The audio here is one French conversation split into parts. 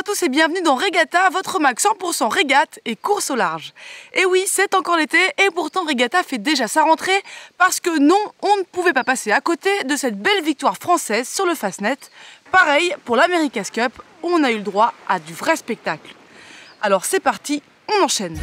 à tous et bienvenue dans Regatta, votre mag 100% régate et course au large. Et oui, c'est encore l'été et pourtant Regatta fait déjà sa rentrée parce que non, on ne pouvait pas passer à côté de cette belle victoire française sur le Fastnet. Pareil pour l'America's Cup où on a eu le droit à du vrai spectacle. Alors c'est parti, on enchaîne.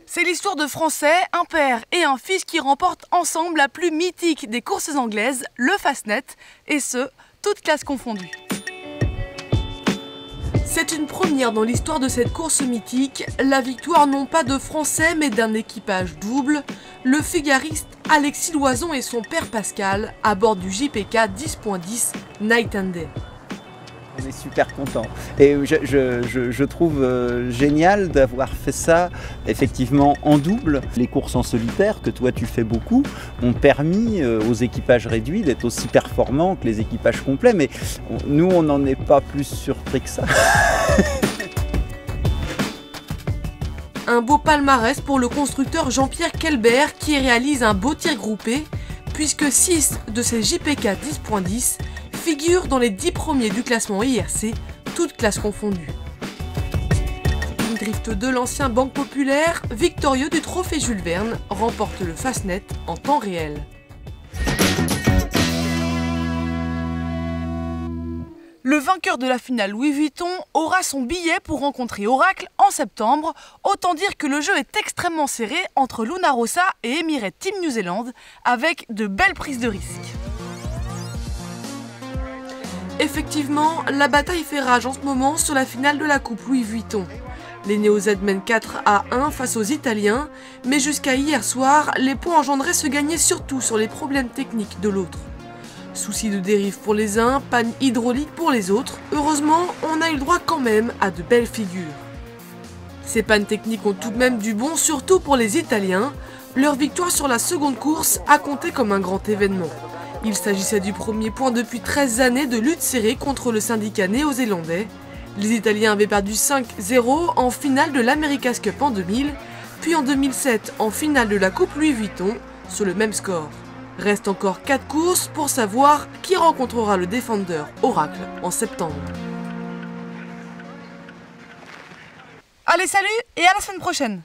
C'est l'histoire de Français, un père et un fils qui remportent ensemble la plus mythique des courses anglaises, le Fastnet, et ce, toutes classes confondues. C'est une première dans l'histoire de cette course mythique, la victoire non pas de Français mais d'un équipage double, le figariste Alexis Loison et son père Pascal à bord du JPK 10.10 Night and Day. On est super content et je trouve génial d'avoir fait ça effectivement en double. Les courses en solitaire que toi tu fais beaucoup ont permis aux équipages réduits d'être aussi performants que les équipages complets, mais nous on n'en est pas plus surpris que ça. Un beau palmarès pour le constructeur Jean-Pierre Kelbert qui réalise un beau tir groupé puisque 6 de ces JPK 10.10 figure dans les 10 premiers du classement IRC, toutes classes confondues. Une drift de l'ancien Banque Populaire, victorieux du trophée Jules Verne, remporte le Fastnet en temps réel. Le vainqueur de la finale Louis Vuitton aura son billet pour rencontrer Oracle en septembre. Autant dire que le jeu est extrêmement serré entre Luna Rossa et Emirates Team New Zealand, avec de belles prises de risques. Effectivement, la bataille fait rage en ce moment sur la finale de la Coupe Louis Vuitton. Les Neo-Z mènent 4-1 face aux Italiens, mais jusqu'à hier soir, les points engendrés se gagnaient surtout sur les problèmes techniques de l'autre. Soucis de dérive pour les uns, panne hydraulique pour les autres. Heureusement, on a eu le droit quand même à de belles figures. Ces pannes techniques ont tout de même du bon, surtout pour les Italiens. Leur victoire sur la seconde course a compté comme un grand événement. Il s'agissait du premier point depuis 13 années de lutte serrée contre le syndicat néo-zélandais. Les Italiens avaient perdu 5-0 en finale de l'America's Cup en 2000, puis en 2007 en finale de la Coupe Louis Vuitton sur le même score. Reste encore 4 courses pour savoir qui rencontrera le Defender Oracle en septembre. Allez, salut et à la semaine prochaine!